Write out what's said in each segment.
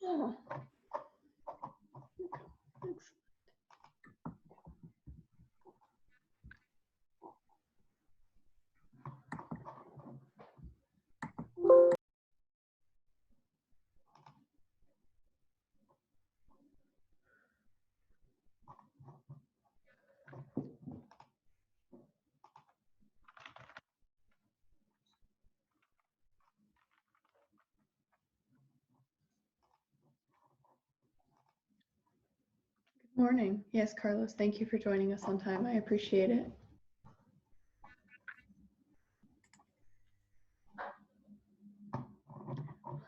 Oh, excellent. Good morning. Yes, Carlos, thank you for joining us on time. I appreciate it.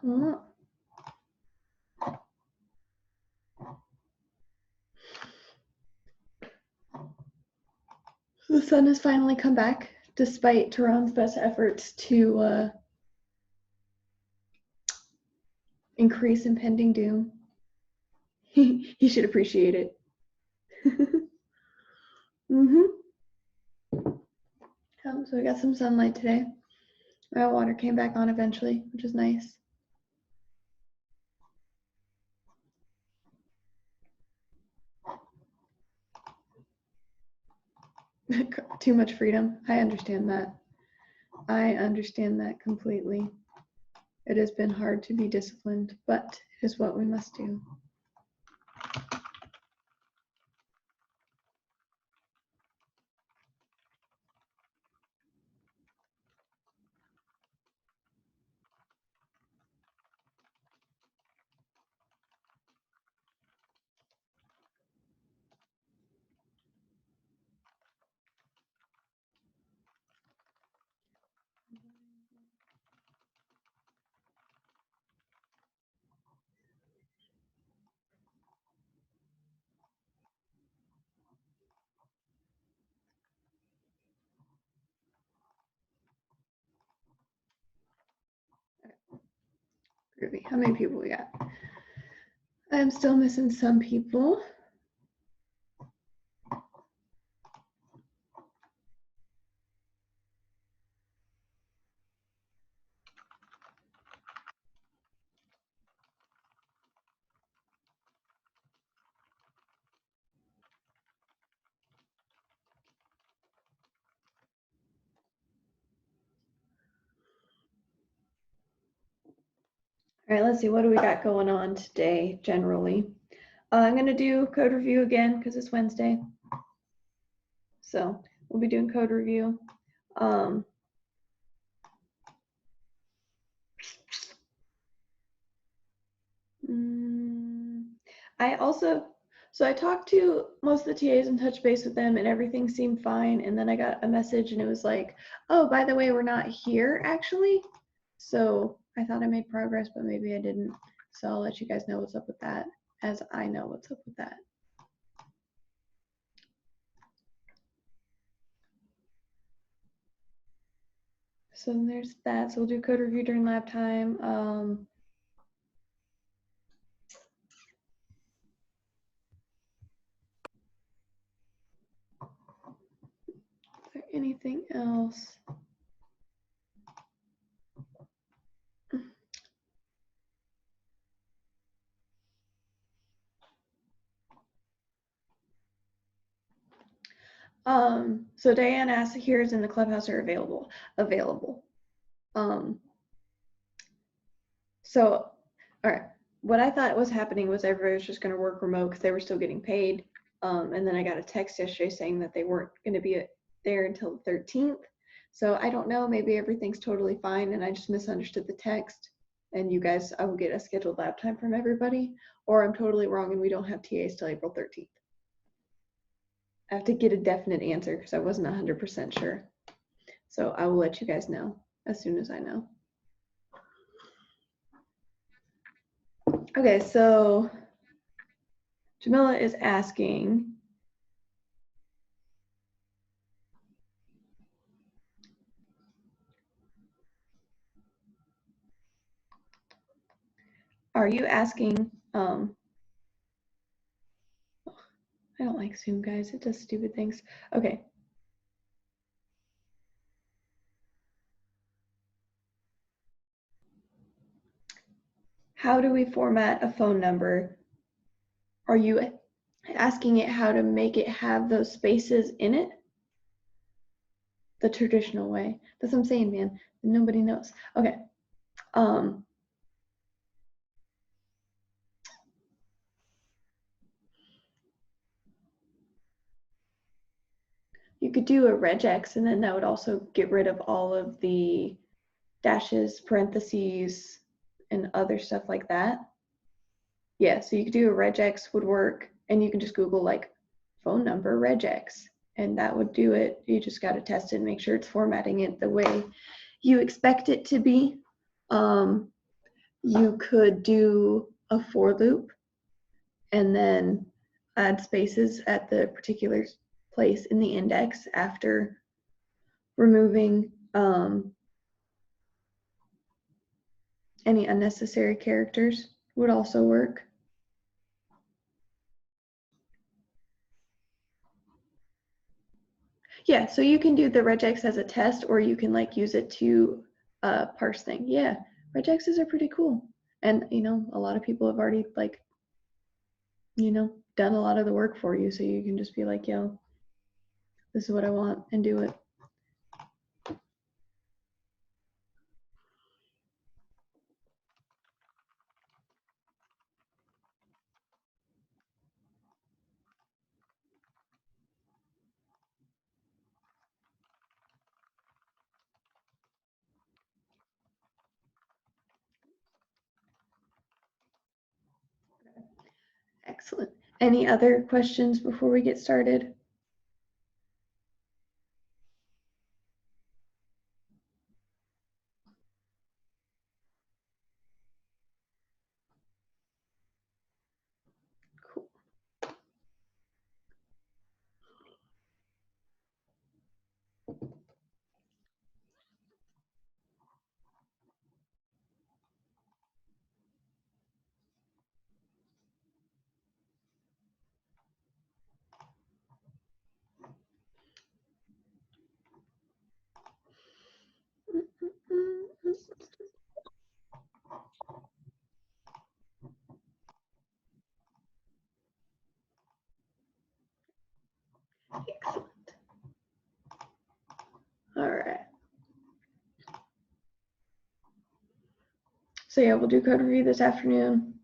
Huh. The sun has finally come back despite Tehran's best efforts to increase impending doom. He should appreciate it. So we got some sunlight today. My water came back on eventually, which is nice. Too much freedom. I understand that. I understand that completely. It has been hard to be disciplined, but it is what we must do. Groovy. How many people we got? I'm still missing some people. All right, let's see, what do we got going on today generally? I'm going to do code review again because it's Wednesday. So we'll be doing code review. I talked to most of the TAs and touched base with them and everything seemed fine. And then I got a message and it was like, oh, by the way, we're not here actually. So I thought I made progress, but maybe I didn't. So I'll let you guys know what's up with that as I know what's up with that. So there's that. So we'll do code review during lab time. Is there anything else? So Diane asked, here's in the clubhouse are available. So, all right, what I thought was happening was everybody was just going to work remote because they were still getting paid. And then I got a text yesterday saying that they weren't going to be there until the 13th. So I don't know, maybe everything's totally fine and I just misunderstood the text. And you guys, I will get a scheduled lab time from everybody, or I'm totally wrong and we don't have TAs till April 13th. I have to get a definite answer because I wasn't 100% sure. So I will let you guys know as soon as I know. Okay, so Jamila is asking, are you asking, I don't like Zoom, guys. It does stupid things. Okay. how do we format a phone number? Are you asking it how to make it have those spaces in it? The traditional way. That's what I'm saying, man. Nobody knows. Okay. You could do a regex, and then that would also get rid of all of the dashes, parentheses, and other stuff like that. Yeah, so you could do a regex would work, and you can just Google like phone number regex, and that would do it. You just got to test it and make sure it's formatting it the way you expect it to be. You could do a for loop and then add spaces at the particular place in the index after removing any unnecessary characters would also work. Yeah, so you can do the regex as a test, or you can like use it to parse things. Yeah, regexes are pretty cool. And you know, a lot of people have already like, you know, done a lot of the work for you. So you can just be like, yo, this is what I want, and do it. Excellent. Any other questions before we get started? Cool. Excellent. All right. So yeah, we'll do code review this afternoon.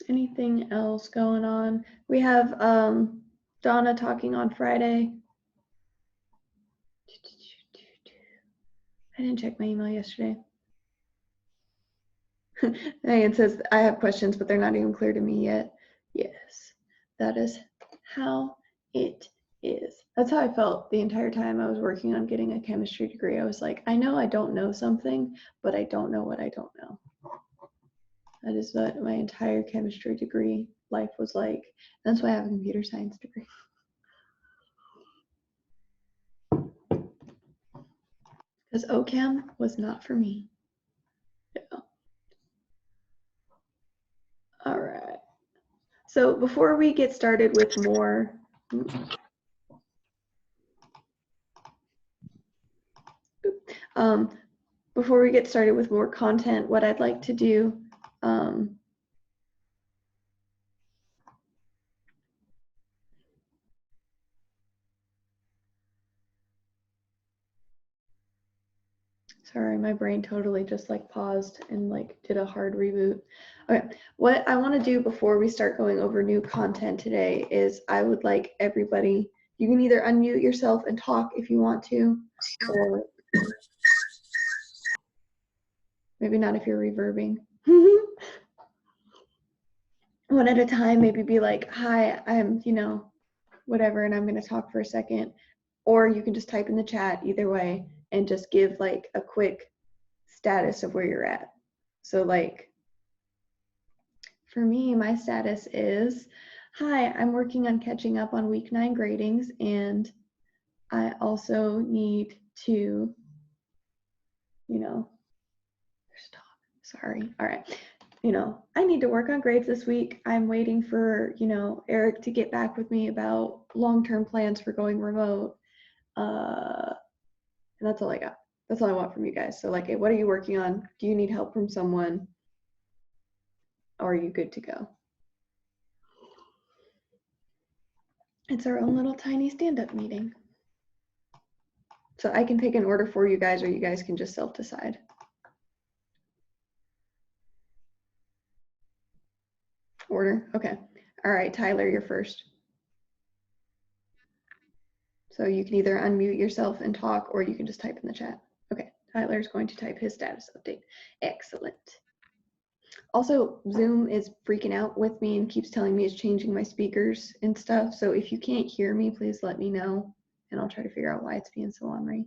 Anything else going on? We have Donna talking on Friday. I didn't check my email yesterday. It says, I have questions, but they're not even clear to me yet. Yes, that is how it is. That's how I felt the entire time I was working on getting a chemistry degree. I was like, I know I don't know something, but I don't know what I don't know. That is what my entire chemistry degree life was like. That's why I have a computer science degree. Because OChem was not for me. Yeah. All right. So before we get started with more, before we get started with more content, what I'd like to do, sorry, my brain totally just like paused and like did a hard reboot. Okay, what I want to do before we start going over new content today is I would like everybody, you can either unmute yourself and talk if you want to, or maybe not if you're reverbing. One at a time, maybe be like, hi, I'm, you know, whatever, and I'm going to talk for a second. Or you can just type in the chat, either way, and just give like a quick status of where you're at. So like, for me, my status is, hi, I'm working on catching up on week 9 gradings, and I also need to, you know, stop, sorry, all right. You know, I need to work on grades this week. I'm waiting for, you know, Eric to get back with me about long-term plans for going remote. And that's all I got. That's all I want from you guys. So like, hey, what are you working on? Do you need help from someone? Or are you good to go? It's our own little tiny stand-up meeting. So I can pick an order for you guys, or you guys can just self-decide. Order, okay. All right, Tyler, you're first. So you can either unmute yourself and talk, or you can just type in the chat. Okay, Tyler's going to type his status update. Excellent. Also, Zoom is freaking out with me and keeps telling me it's changing my speakers and stuff. So if you can't hear me, please let me know, and I'll try to figure out why it's being so ornery.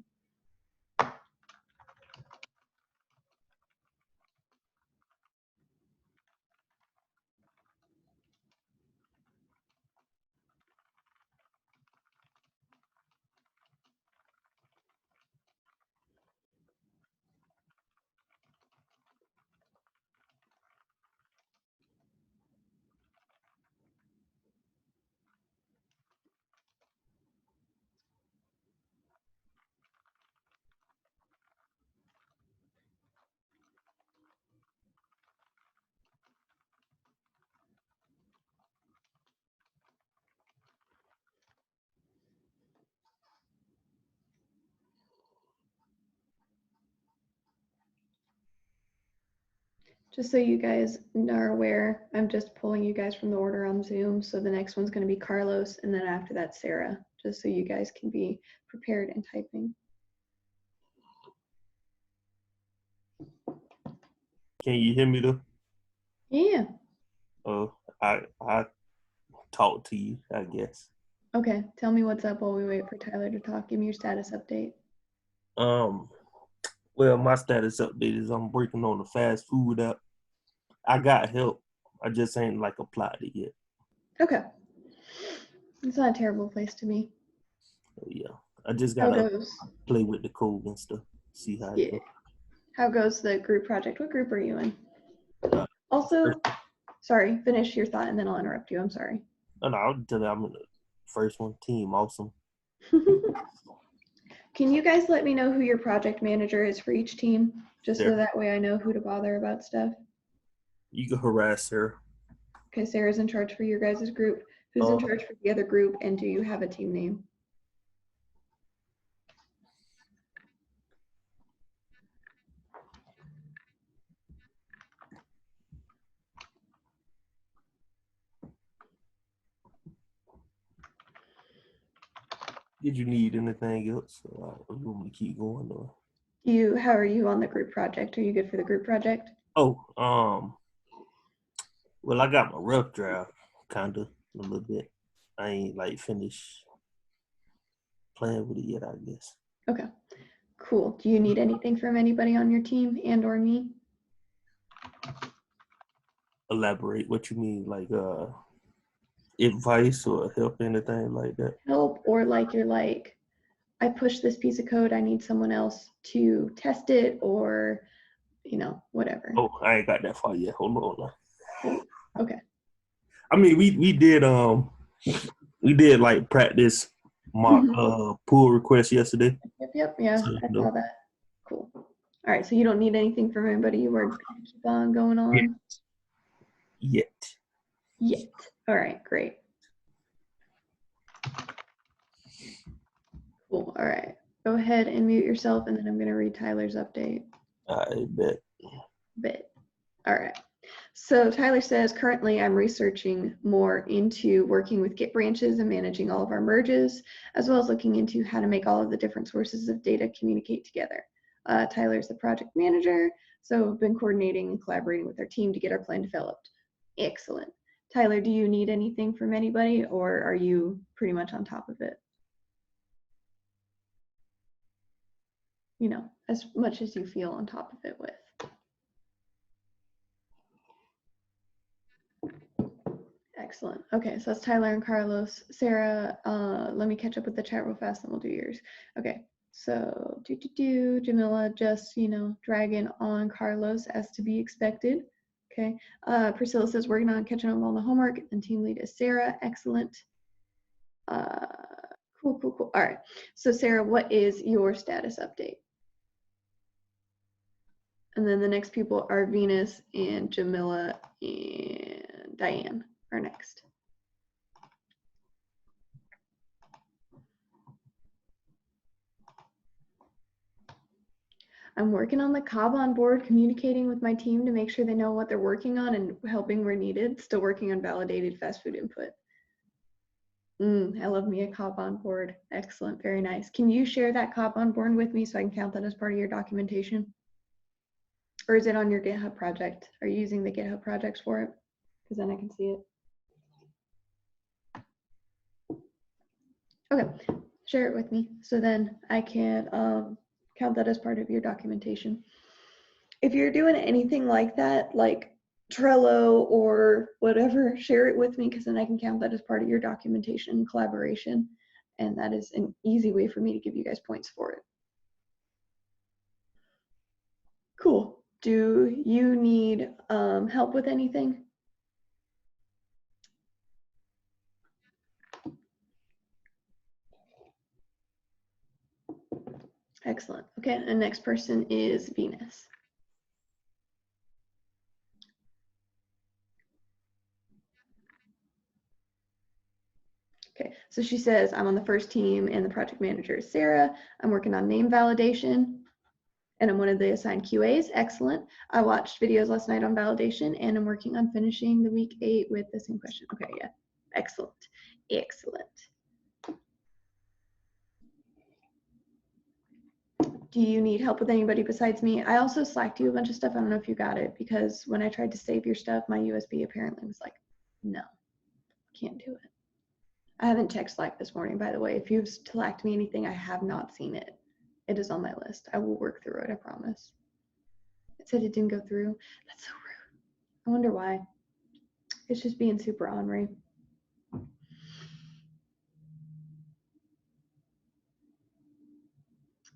Just so you guys are aware, I'm just pulling you guys from the order on Zoom. So the next one's going to be Carlos, and then after that, Sarah, just so you guys can be prepared and typing. Can you hear me though? Yeah. Oh, I talk to you, I guess. Okay, tell me what's up while we wait for Tyler to talk. Give me your status update. Well, my status update is I'm working on the fast food app. I got help. I just ain't like applied it yet. Okay. It's not a terrible place to be. So, yeah, I just How gotta goes? play with the code and stuff. See how it goes. How goes the group project? What group are you in? Uh, Also, sorry, finish your thought and then I'll interrupt you. I'm sorry. No, I'll tell you I'm in the first one. Team awesome. Can you guys let me know who your project manager is for each team? Just so Sarah. that way I know who to bother about stuff. You can harass her. Okay, Sarah's in charge for your guys' group. Who's in charge for the other group, and do you have a team name? Did you need anything else? Or you want me to keep going? Or? How are you on the group project? Are you good for the group project? Oh, well, I got my rough draft, kinda a little bit. I ain't like finished playing with it yet, I guess. Okay, cool. Do you need anything from anybody on your team and or me? Elaborate what you mean, like advice or help, anything like that. Help, or like you're like, I push this piece of code, I need someone else to test it, or whatever. Oh, I ain't got that far yet. Hold on now. Okay. I mean, we did like practice mock pull requests yesterday. Yep, yeah, So, I saw that. Cool. All right, so you don't need anything from anybody. You were keep on going on. Yet. All right, great. Cool. All right. Go ahead and mute yourself, and then I'm going to read Tyler's update. I bet. All right. So Tyler says, currently I'm researching more into working with Git branches and managing all of our merges, as well as looking into how to make all of the different sources of data communicate together. Tyler's the project manager, so we've been coordinating and collaborating with our team to get our plan developed. Excellent. Tyler, do you need anything from anybody, or are you pretty much on top of it? As much as you feel on top of it with. Excellent. Okay, so that's Tyler and Carlos. Sarah, let me catch up with the chat real fast and we'll do yours. Okay, so Jamila just, dragging on Carlos as to be expected. Okay, Priscilla says working on catching up on all the homework, and team lead is Sarah. Excellent. Cool. All right, so Sarah, what is your status update? And then the next people are Venus and Jamila and Diane are next. I'm working on the Kanban board, communicating with my team to make sure they know what they're working on and helping where needed. Still working on validated fast food input. I love me a Kanban board. Excellent, very nice. Can you share that Kanban board with me so I can count that as part of your documentation? Or is it on your GitHub project? Are you using the GitHub projects for it? Because then I can see it. Okay, share it with me so then I can count that as part of your documentation. If you're doing anything like that, like Trello or whatever, share it with me because then I can count that as part of your documentation and collaboration. And that is an easy way for me to give you guys points for it. Cool. Do you need help with anything? Excellent. Okay, and the next person is Venus. Okay, so she says, I'm on the first team and the project manager is Sarah. I'm working on name validation and I'm one of the assigned QAs. Excellent. I watched videos last night on validation and I'm working on finishing the week 8 with the same question. Okay, yeah, excellent, excellent. Do you need help with anybody besides me? I also Slacked you a bunch of stuff. I don't know if you got it because when I tried to save your stuff, my USB apparently was like, no, can't do it. I haven't checked Slack this morning, by the way. If you've Slacked me anything, I have not seen it. It is on my list. I will work through it, I promise. It said it didn't go through. That's so rude. I wonder why. It's just being super ornery.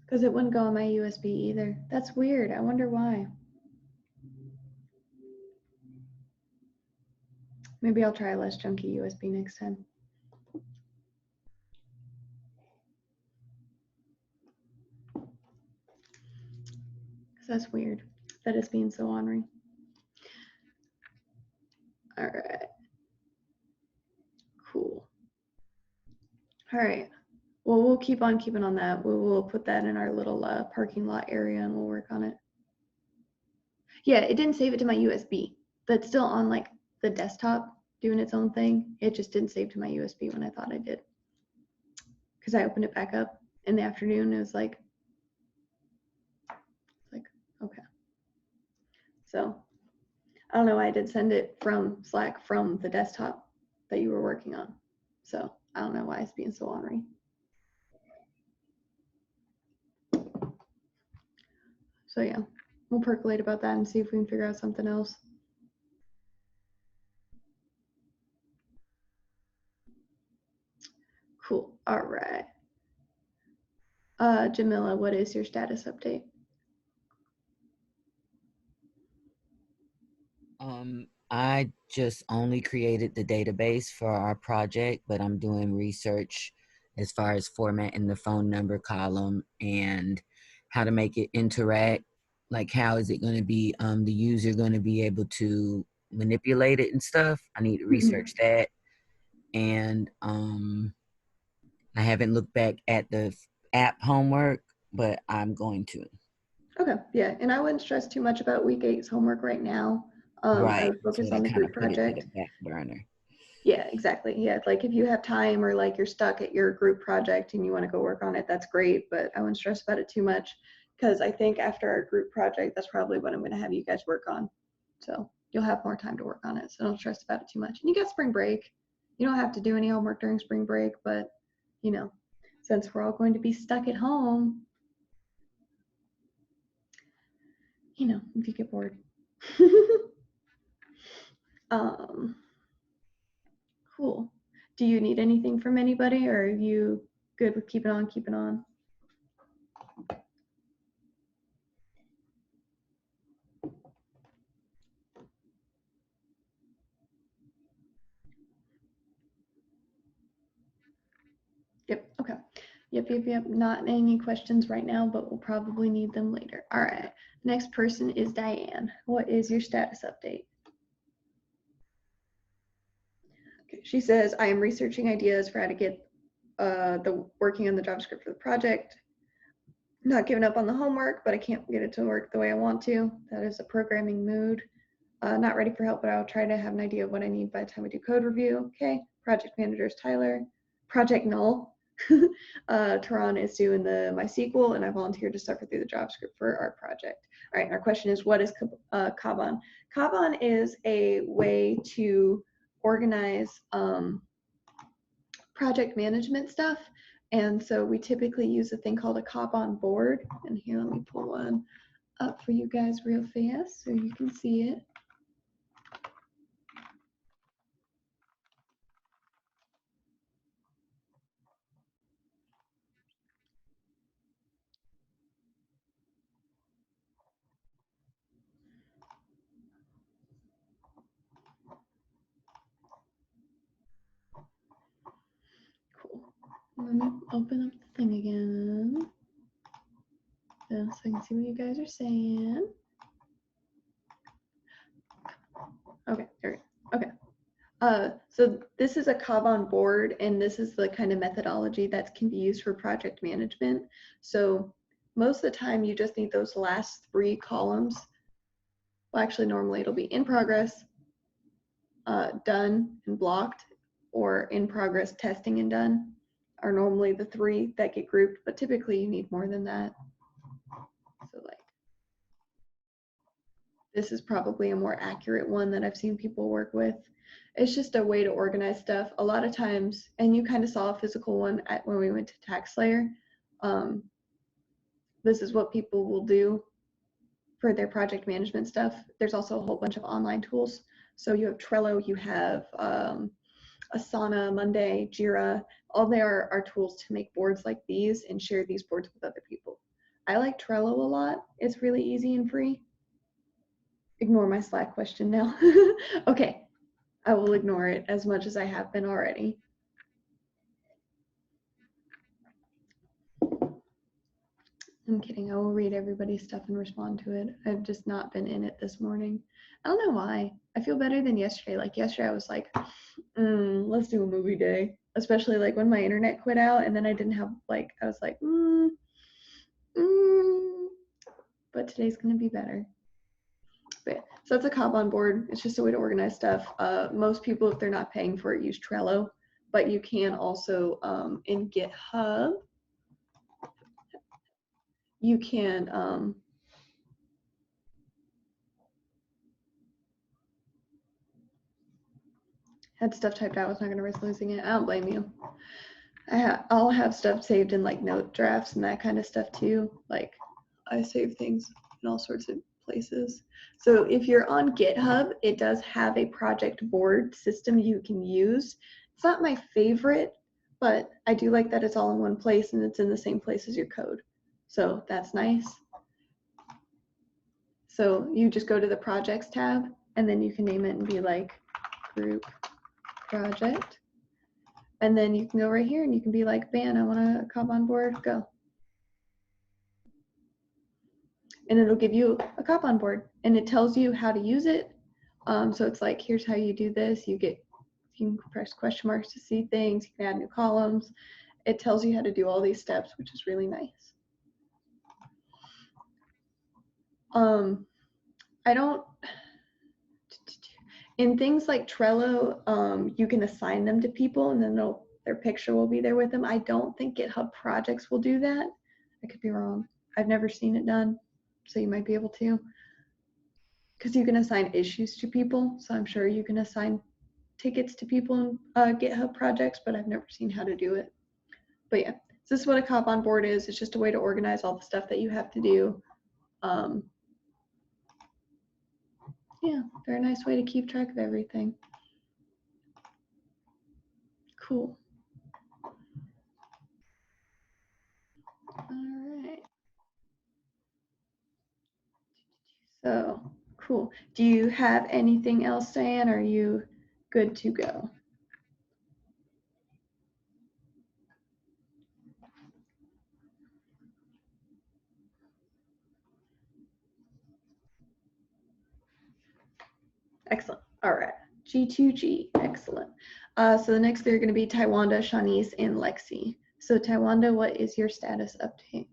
Because it wouldn't go on my USB either. That's weird. I wonder why. Maybe I'll try a less junky USB next time. Because that's weird. That is being so ornery. All right. Cool. All right. Well, we'll keep on keeping on that. We will put that in our little parking lot area and we'll work on it. Yeah, it didn't save it to my USB. That's still on like the desktop doing its own thing. It just didn't save to my USB when I thought I did. Because I opened it back up in the afternoon. It was like, okay. So I don't know why I did send it from Slack from the desktop that you were working on. So I don't know why it's being so ornery. So yeah, we'll percolate about that and see if we can figure out something else. Cool. All right. Jamila, what is your status update? I just only created the database for our project, but I'm doing research as far as formatting the phone number column and how to make it interact. Like, how is it going to be, the user going to be able to manipulate it and stuff? I need to research that. And I haven't looked back at the app homework, but I'm going to. Okay, yeah, and I wouldn't stress too much about week 8's homework right now. I Right. would focus So I on the kind group of put it to project. the back burner. Yeah, exactly. Yeah, like if you have time or like you're stuck at your group project and you want to go work on it, that's great, but I wouldn't stress about it too much because I think after our group project, that's probably what I'm going to have you guys work on. So you'll have more time to work on it. So don't stress about it too much. And you got spring break. You don't have to do any homework during spring break, but you know, since we're all going to be stuck at home, you know, if you get bored. Cool. Do you need anything from anybody or are you good with keeping on, keeping on? Yep, okay. Yep. Not any questions right now, but we'll probably need them later. All right. Next person is Diane. What is your status update? Okay. She says, I am researching ideas for how to get working on the JavaScript for the project. Not giving up on the homework, but I can't get it to work the way I want to. That is a programming mood. Not ready for help, but I'll try to have an idea of what I need by the time we do code review. Okay. Project manager is Tyler. Project Null. Tehran is doing the MySQL, and I volunteered to suffer through the JavaScript for our project. All right, our question is, what is Kanban? Kanban is a way to organize project management stuff. And so we typically use a thing called a Kanban board. And here, let me pull one up for you guys real fast so you can see it. Cool. Let me open up the thing again so I can see what you guys are saying. Okay, there we go. Okay. So this is a Kanban board, and this is the kind of methodology that can be used for project management. So most of the time you just need those last 3 columns. Well, actually normally it'll be in progress, done and blocked, or in progress, testing and done are normally the 3 that get grouped, but typically you need more than that. So like, this is probably a more accurate one that I've seen people work with. It's just a way to organize stuff. A lot of times, and you kind of saw a physical one when we went to TaxSlayer. This is what people will do for their project management stuff. There's also a whole bunch of online tools. So you have Trello, you have Asana, Monday, Jira. All they are tools to make boards like these and share these boards with other people. I like Trello a lot. It's really easy and free. Ignore my Slack question now. Okay. I will ignore it as much as I have been already. I'm kidding. I will read everybody's stuff and respond to it. I've just not been in it this morning. I don't know why. I feel better than yesterday. Like yesterday I was like, let's do a movie day. Especially like when my internet quit out and then I didn't have like, I was like, but today's gonna be better. But, so that's a Kanban board. It's just a way to organize stuff. Most people, if they're not paying for it, use Trello, but you can also in GitHub, you can had stuff typed out. I was not going to risk losing it. I don't blame you. I'll have stuff saved in like note drafts and that kind of stuff too. Like I save things in all sorts of places. So if you're on GitHub, it does have a project board system you can use. It's not my favorite, but I do like that it's all in one place and it's in the same place as your code. So that's nice. So you just go to the projects tab and then you can name it and be like group project. And then you can go right here and you can be like, ban, I want a Kanban board, go. And it'll give you a Kanban board and it tells you how to use it. So it's like, here's how you do this. You can press question marks to see things. You can add new columns. It tells you how to do all these steps, which is really nice. In things like Trello, you can assign them to people and then their picture will be there with them. I don't think GitHub projects will do that. I could be wrong. I've never seen it done, so you might be able to. Because you can assign issues to people, so I'm sure you can assign tickets to people in GitHub projects, but I've never seen how to do it. But yeah, so this is what a Kanban board is. It's just a way to organize all the stuff that you have to do. Yeah, very nice way to keep track of everything. Cool. All right. So cool. Do you have anything else, Diane? Are you good to go? Excellent. All right. G2G. Excellent. So the next three are going to be Taiwanda, Shanice, and Lexi. So Taiwanda, what is your status update?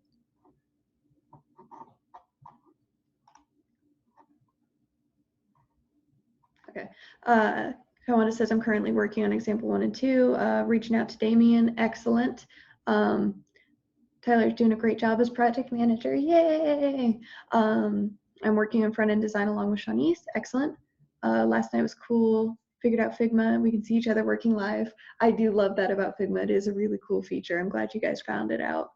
Okay. Taiwanda says, I'm currently working on example 1 and 2, reaching out to Damien. Excellent. Tyler's doing a great job as project manager. Yay! I'm working on front-end design along with Shanice. Excellent. Last night was cool. Figured out Figma. We can see each other working live. I do love that about Figma. It is a really cool feature. I'm glad you guys found it out.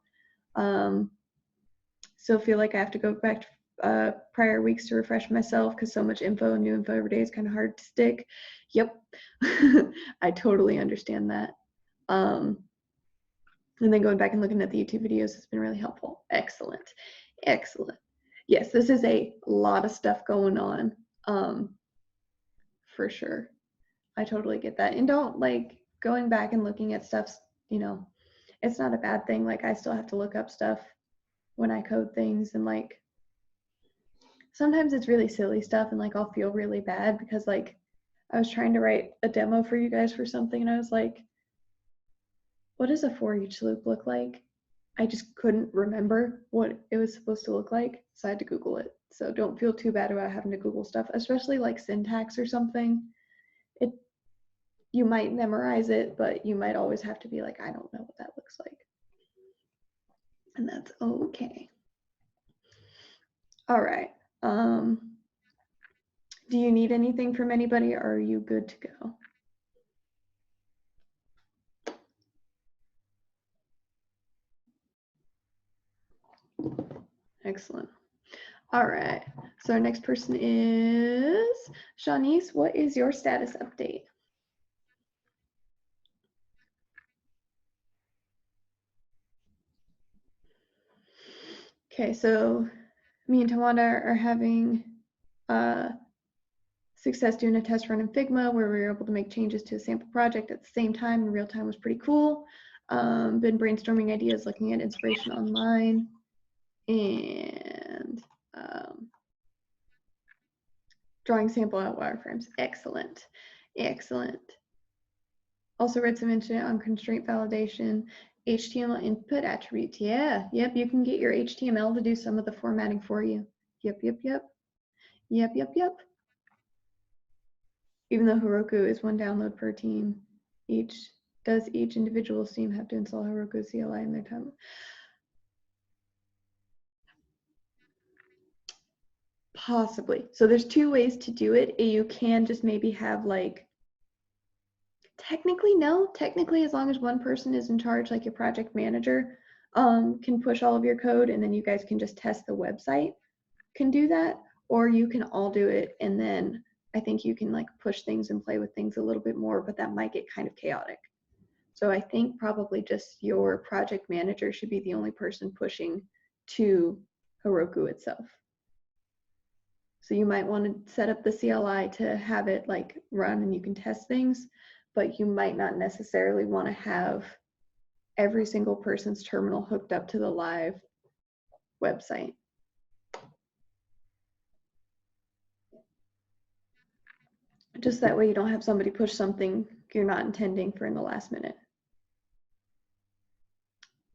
Still feel like I have to go back to prior weeks to refresh myself because so much info and new info every day is kind of hard to stick. Yep. I totally understand that. And then going back and looking at the YouTube videos has been really helpful. Excellent. Excellent. Yes, this is a lot of stuff going on. For sure. I totally get that. And don't like going back and looking at stuff, you know, it's not a bad thing. Like I still have to look up stuff when I code things, and like sometimes it's really silly stuff and like I'll feel really bad because like I was trying to write a demo for you guys for something and I was like, what does a for each loop look like? I just couldn't remember what it was supposed to look like, so I had to Google it. So don't feel too bad about having to Google stuff, especially like syntax or something. You might memorize it, but you might always have to be like, I don't know what that looks like. And that's okay. All right. Do you need anything from anybody, or are you good to go? Excellent. All right. So our next person is Shanice. What is your status update? Okay, so me and Tawanda are having success doing a test run in Figma where we were able to make changes to a sample project at the same time in real time. Was pretty cool. Been brainstorming ideas, looking at inspiration online, and drawing sample out wireframes. Excellent. Excellent. Also read some internet on constraint validation, HTML input attributes. Yeah, yep, you can get your HTML to do some of the formatting for you. Yep. Even though Heroku is one download per team, does each individual team have to install Heroku CLI in their time? Possibly. So there's two ways to do it. You can just maybe have like, technically no, technically as long as one person is in charge, like your project manager, can push all of your code and then you guys can just test the website, can do that, or you can all do it and then I think you can like push things and play with things a little bit more, but that might get kind of chaotic. So I think probably just your project manager should be the only person pushing to Heroku itself. So you might want to set up the CLI to have it like run and you can test things, but you might not necessarily want to have every single person's terminal hooked up to the live website. Just that way you don't have somebody push something you're not intending for in the last minute.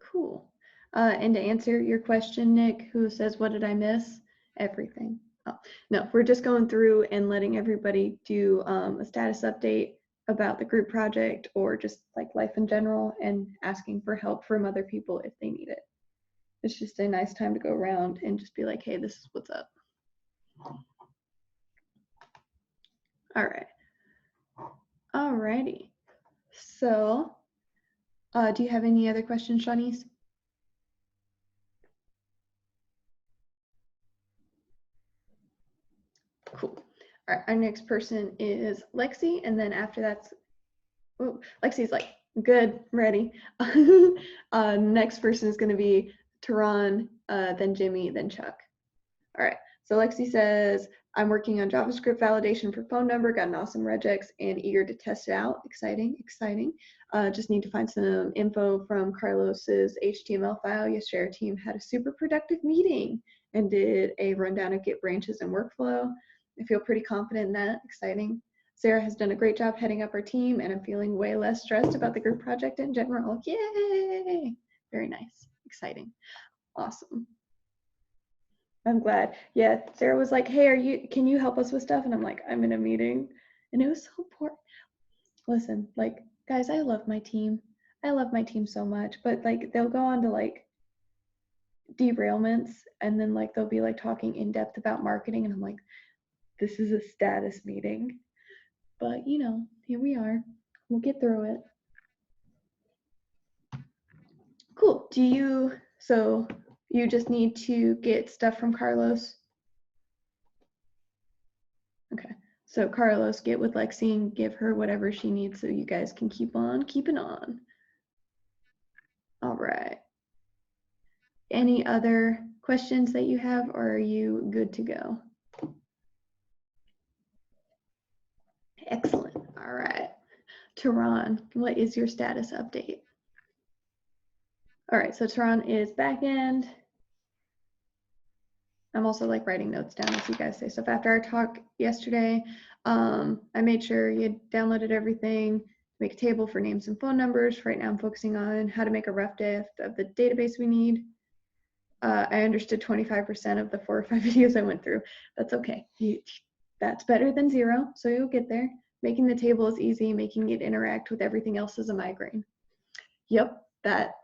Cool. And to answer your question, Nick, who says, what did I miss? Everything. Oh, no, we're just going through and letting everybody do a status update about the group project or just like life in general and asking for help from other people if they need it. It's just a nice time to go around and just be like, hey, this is what's up. All right. Alrighty. So, do you have any other questions, Shanice? Cool. All right, our next person is Lexi, and then after that's, oh, Lexi's like, good, ready. Next person is going to be Tehran, then Jimmy, then Chuck. All right, so Lexi says, I'm working on JavaScript validation for phone number, got an awesome regex, and eager to test it out. Exciting, exciting. Just need to find some info from Carlos's HTML file. Yesterday, our team had a super productive meeting and did a rundown of Git branches and workflow. I feel pretty confident in that. Exciting. Sarah has done a great job heading up our team, and I'm feeling way less stressed about the group project in general. Yay! Very nice. Exciting. Awesome. I'm glad. Yeah, Sarah was like, hey, can you help us with stuff? And I'm like, I'm in a meeting. And it was so important. Listen, like, guys, I love my team. I love my team so much, but like they'll go on to like derailments, and then like they'll be like talking in depth about marketing, and I'm like, this is a status meeting. But you know, here we are. We'll get through it. Cool. So you just need to get stuff from Carlos? Okay. So Carlos, get with Lexi and give her whatever she needs so you guys can keep on keeping on. All right. Any other questions that you have, or are you good to go? Excellent. All right. Tehran, what is your status update? All right, so Tehran is back end. I'm also like writing notes down as you guys say stuff. After our talk yesterday, I made sure you had downloaded everything, make a table for names and phone numbers. Right now I'm focusing on how to make a rough draft of the database we need. I understood 25% of the 4 or 5 videos I went through. That's okay. That's better than 0, so you'll get there. Making the table is easy, making it interact with everything else is a migraine. Yep, that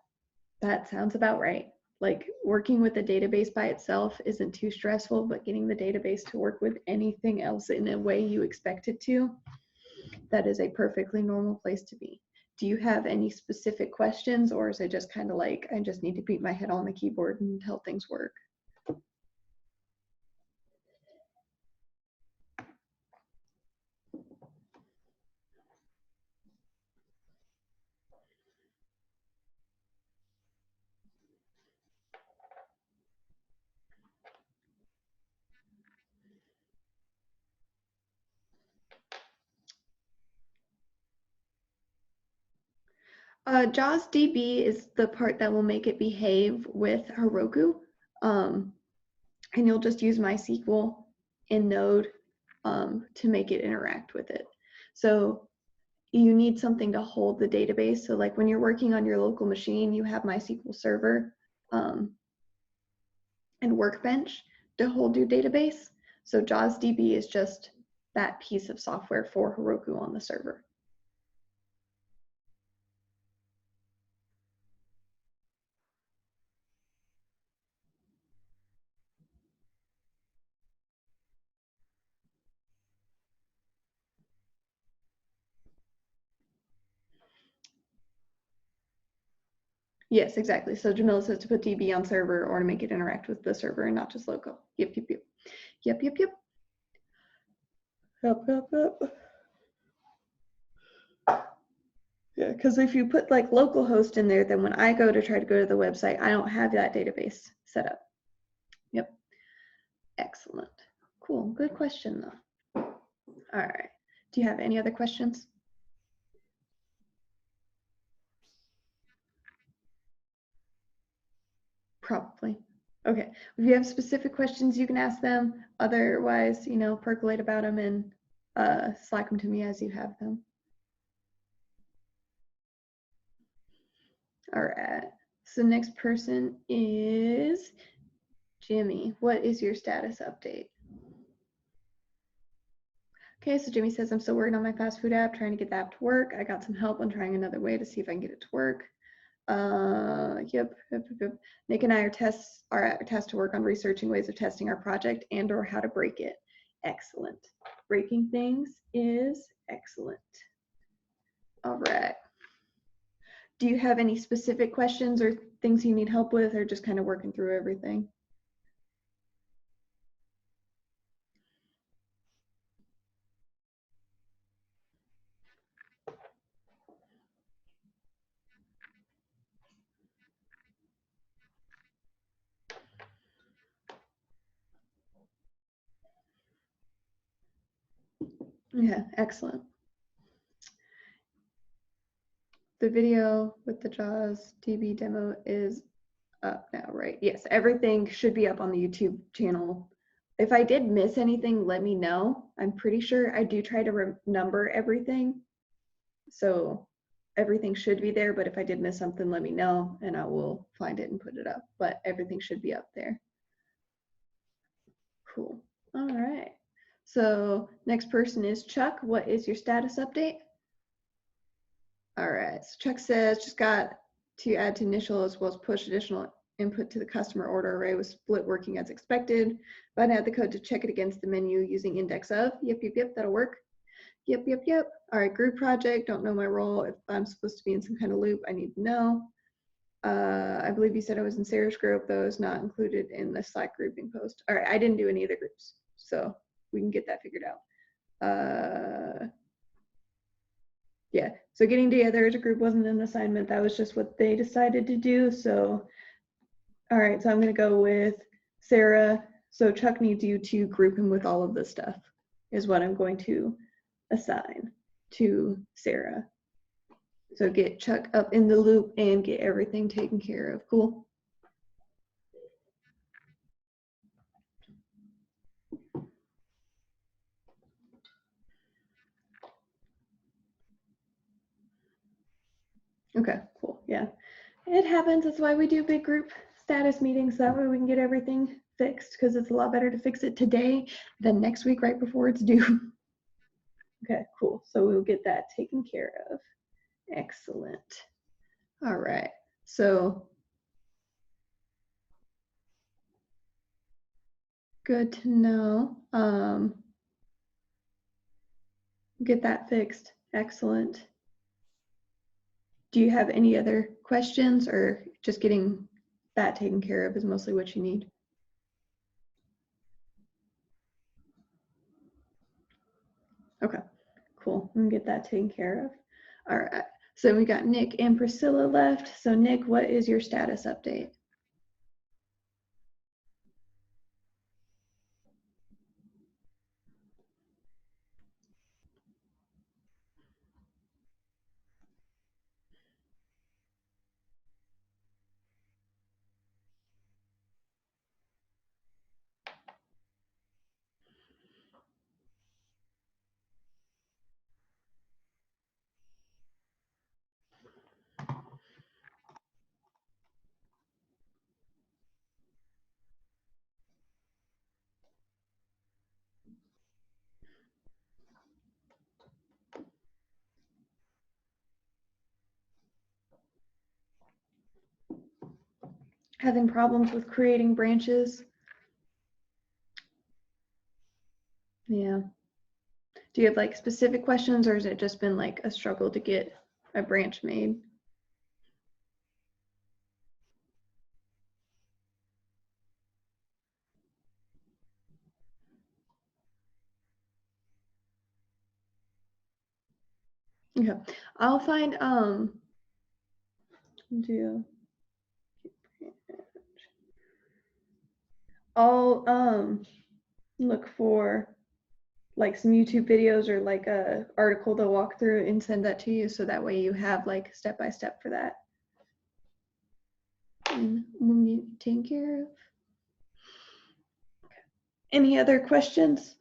sounds about right. Like working with a database by itself isn't too stressful, but getting the database to work with anything else in a way you expect it to, that is a perfectly normal place to be. Do you have any specific questions, or is it just kind of like, I just need to beat my head on the keyboard until things work? JAWS DB is the part that will make it behave with Heroku. And you'll just use MySQL in Node to make it interact with it. So you need something to hold the database. So like when you're working on your local machine, you have MySQL Server and Workbench to hold your database. So JAWS DB is just that piece of software for Heroku on the server. Yes, exactly. So Jamila says to put DB on server or to make it interact with the server and not just local. Yep. Yeah, because if you put like localhost in there, then when I go to try to go to the website, I don't have that database set up. Yep. Excellent. Cool. Good question though. All right. Do you have any other questions? Probably. Okay. If you have specific questions, you can ask them. Otherwise, you know, percolate about them and Slack them to me as you have them. All right. So next person is Jimmy. What is your status update? Okay, so Jimmy says, I'm still working on my fast food app, trying to get the app to work. I got some help on trying another way to see if I can get it to work. Yep. Nick and I are tasked to work on researching ways of testing our project and or how to break it. Excellent. Breaking things is excellent. All right. Do you have any specific questions or things you need help with, or just kind of working through everything? Yeah, excellent. The video with the JAWS DB demo is up now, right? Yes, everything should be up on the YouTube channel if I did miss anything, let me know. I'm pretty sure I do try to number everything. So everything should be there, but if I did miss something, let me know and I will find it and put it up. But everything should be up there. Cool. All right. So next person is Chuck. What is your status update? All right. So Chuck says just got to add to initial as well as push additional input to the customer order array with split working as expected, but I had the code to check it against the menu using index of. Yep, that'll work. Yep. All right, group project, don't know my role. If I'm supposed to be in some kind of loop, I need to know. I believe you said I was in Sarah's group, though is not included in the Slack grouping post. All right, I didn't do any of the groups, so we can get that figured out. Yeah, so getting together as a group wasn't an assignment. That was just what they decided to do, so all right, so I'm gonna go with Sarah. So Chuck needs you to group him with all of this stuff is what I'm going to assign to Sarah. So get Chuck up in the loop and get everything taken care of. Cool. Okay, cool. Yeah, it happens. That's why we do big group status meetings. That way we can get everything fixed because it's a lot better to fix it today than next week right before it's due. Okay, cool. So we'll get that taken care of. Excellent. All right. So good to know. Get that fixed. Excellent. Do you have any other questions, or just getting that taken care of is mostly what you need? Okay, cool. We can get that taken care of. All right. So we got Nick and Priscilla left. So Nick, what is your status update? Having problems with creating branches? Yeah. Do you have like specific questions, or has it just been like a struggle to get a branch made? Okay, I'll find do I'll look for like some YouTube videos or like a article to walk through and send that to you, so that way you have like step by step for that. And we'll get taken care of. Okay. Any other questions?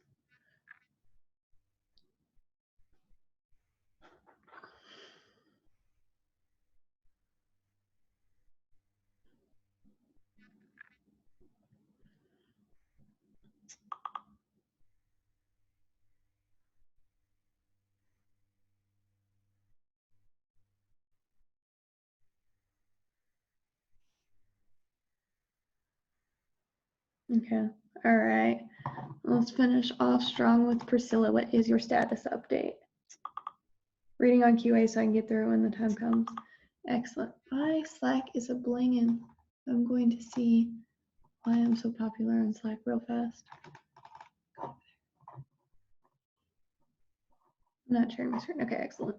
Okay, all right. Let's finish off strong with Priscilla. What is your status update? Reading on QA so I can get through when the time comes. Excellent. My Slack is a blingin'. I'm going to see why I'm so popular on Slack real fast. I'm not sharing my screen. Okay, excellent.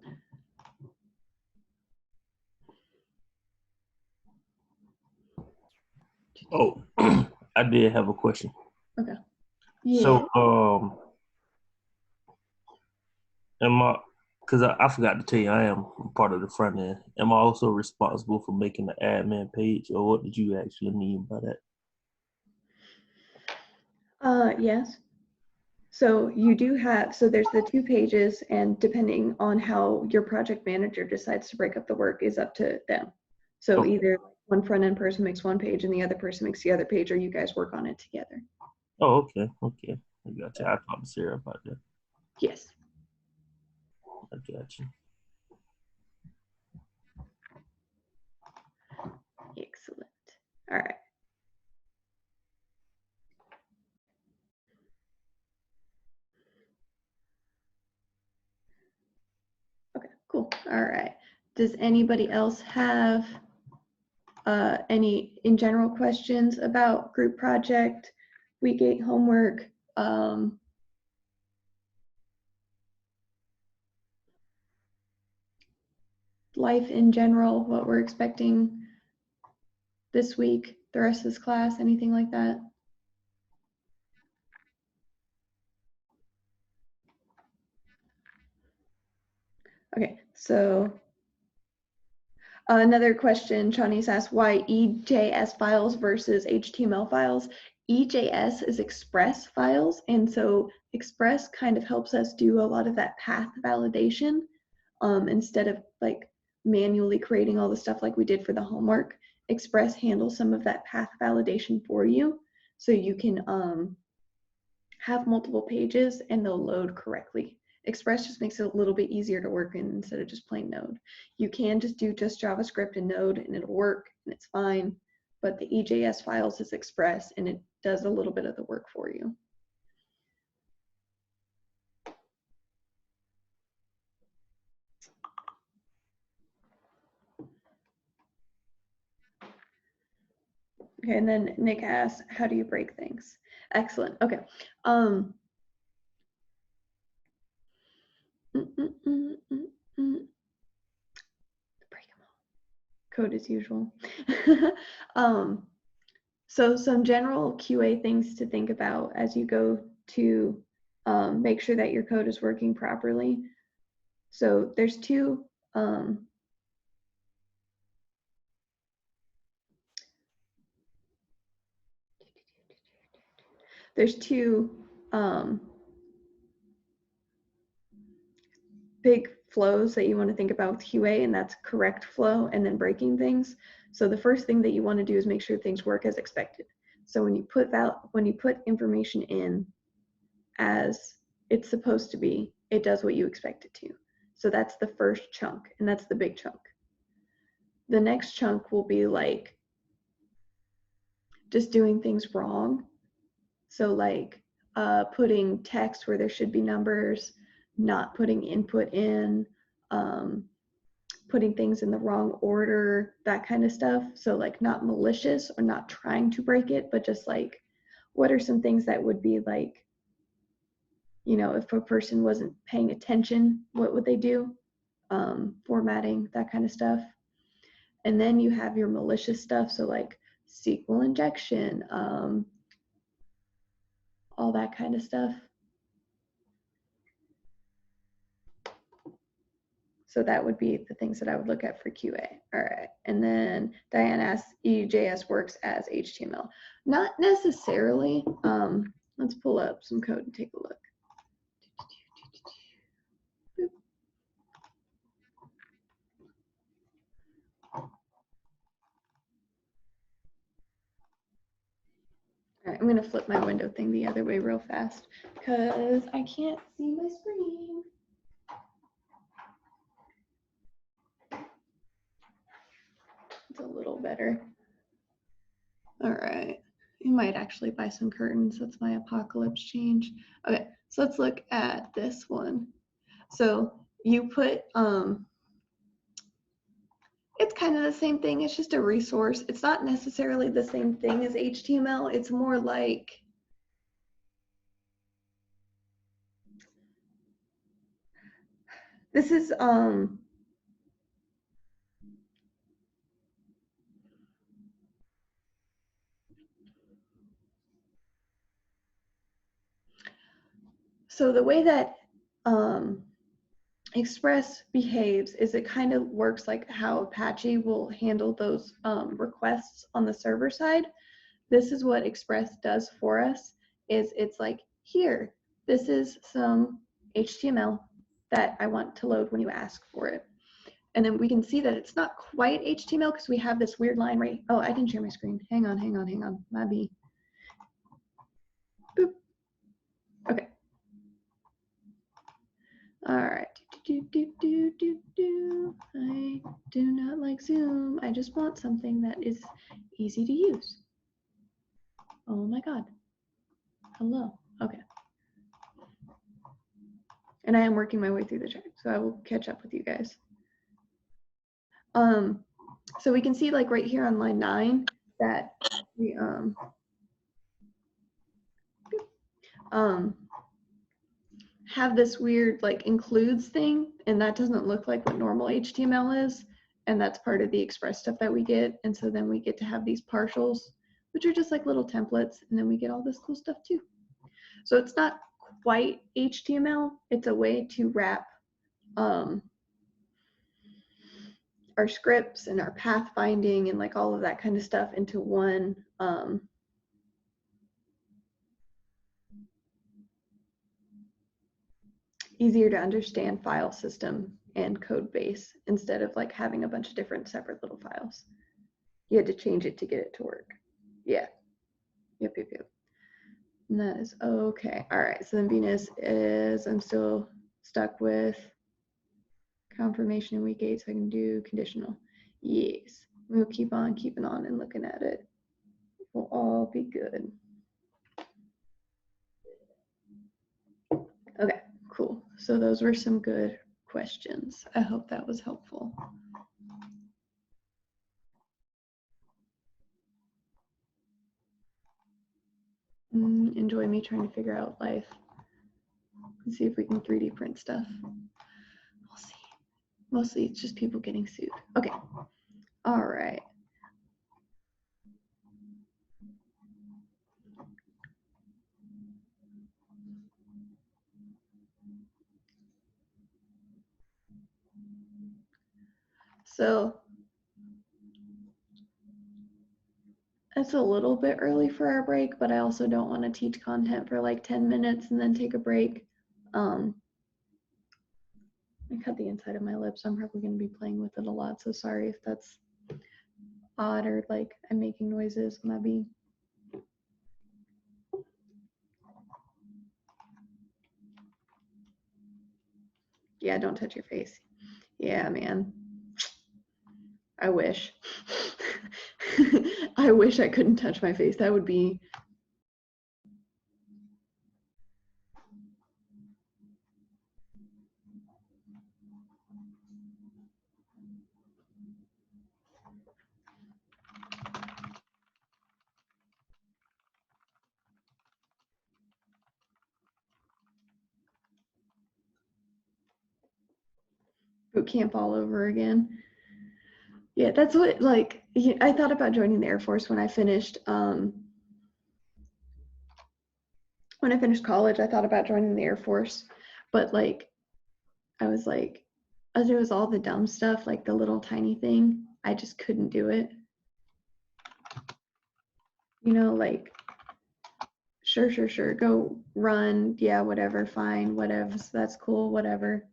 Oh, I did have a question. Okay. Yeah. So, because I forgot to tell you, I am part of the front end. Am I also responsible for making the admin page, or what did you actually mean by that? Yes. So you do have, so there's the 2 pages, and depending on how your project manager decides to break up the work is up to them. So Okay. either one front end person makes one page and the other person makes the other page, or you guys work on it together. Oh, okay. Okay. I got you. I talked to Sarah about that. Yes. I got you. Excellent. All right. Okay, cool. All right. Does anybody else have any in general questions about group project, week 8 homework? Life in general, what we're expecting this week, the rest of this class, anything like that? Okay, so another question, Shawnee's asked, why EJS files versus HTML files? EJS is Express files, and so Express kind of helps us do a lot of that path validation instead of like manually creating all the stuff like we did for the homework. Express handles some of that path validation for you, so you can have multiple pages and they'll load correctly. Express just makes it a little bit easier to work in instead of just plain Node. You can just do just JavaScript and Node and it'll work and it's fine, but the EJS files is Express and it does a little bit of the work for you. Okay, and then Nick asks, how do you break things? Excellent. Okay. Break them all. Code as usual. So some general QA things to think about as you go to make sure that your code is working properly. So there's two big flows that you want to think about with QA, and that's correct flow and then breaking things. So the first thing that you want to do is make sure things work as expected. So when you put information in as it's supposed to be, it does what you expect it to. So that's the first chunk, and that's the big chunk. The next chunk will be like just doing things wrong. So like putting text where there should be numbers, not putting input in, putting things in the wrong order, that kind of stuff. So like not malicious or not trying to break it, but just like what are some things that would be like, you know, if a person wasn't paying attention, what would they do? Formatting, that kind of stuff. And then you have your malicious stuff. So like SQL injection, all that kind of stuff. So that would be the things that I would look at for QA. All right. And then Diane asks, EJS works as HTML. Not necessarily. Let's pull up some code and take a look. All right, I'm gonna flip my window thing the other way real fast because I can't see my screen. It's a little better. All right, you might actually buy some curtains. That's my apocalypse change. Okay, so let's look at this one. So you put, it's kind of the same thing. It's just a resource. It's not necessarily the same thing as HTML. It's more like, this is, so the way that Express behaves is it kind of works like how Apache will handle those requests on the server side. This is what Express does for us. is it's like, here, this is some HTML that I want to load when you ask for it. And then we can see that it's not quite HTML because we have this weird line right. Oh, I didn't share my screen. Hang on. My B. Boop. Okay. All right. I do not like Zoom. I just want something that is easy to use. Oh my God. Hello. Okay. And I am working my way through the chat, so I will catch up with you guys. So we can see like right here on line 9 that we have this weird like includes thing, and that doesn't look like what normal HTML is, and that's part of the Express stuff that we get. And so then we get to have these partials, which are just like little templates, and then we get all this cool stuff too. So it's not quite HTML. It's a way to wrap our scripts and our pathfinding and like all of that kind of stuff into one easier to understand file system and code base instead of like having a bunch of different separate little files. You had to change it to get it to work. Yeah. Yep. And that is okay. All right. So then Venus is, I'm still stuck with confirmation in week 8, so I can do conditional. Yes. We'll keep on keeping on and looking at it. We'll all be good. Okay, cool. So those were some good questions. I hope that was helpful. Enjoy me trying to figure out life. Let's see if we can 3D print stuff. We'll see. Mostly it's just people getting sued. Okay. All right. So it's a little bit early for our break, but I also don't want to teach content for like 10 minutes and then take a break. I cut the inside of my lips. I'm probably going to be playing with it a lot, so sorry if that's odd or like I'm making noises. Maybe. Yeah, don't touch your face. Yeah, man. I wish. I wish I couldn't touch my face. That would be. Boot camp all over again. Yeah, that's what, like, I thought about joining the Air Force when I finished college. I thought about joining the Air Force, but like, I was like, as it was all the dumb stuff, like the little tiny thing, I just couldn't do it. You know, like, sure, go run, yeah, whatever, fine, whatever, that's cool, whatever.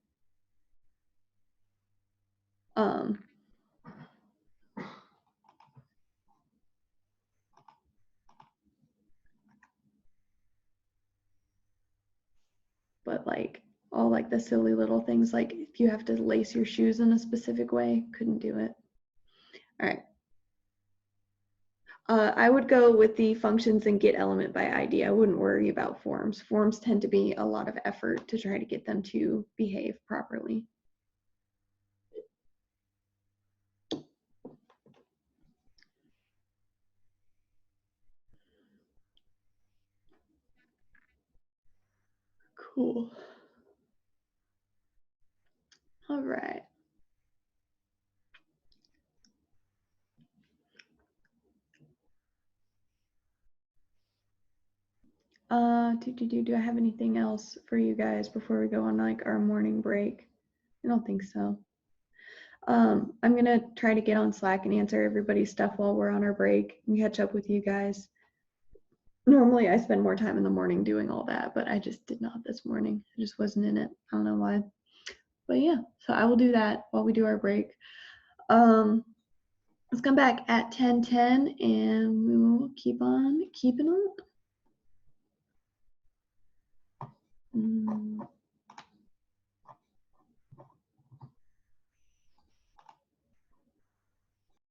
But like all like the silly little things, like if you have to lace your shoes in a specific way, couldn't do it. All right. I would go with the functions and get element by ID. I wouldn't worry about forms. Forms tend to be a lot of effort to try to get them to behave properly. Cool. All right. Do I have anything else for you guys before we go on like our morning break? I don't think so. I'm gonna try to get on Slack and answer everybody's stuff while we're on our break and catch up with you guys. Normally I spend more time in the morning doing all that, but I just did not this morning. I just wasn't in it. I don't know why. But yeah, so I will do that while we do our break. Let's come back at 10:10 and we will keep on keeping on.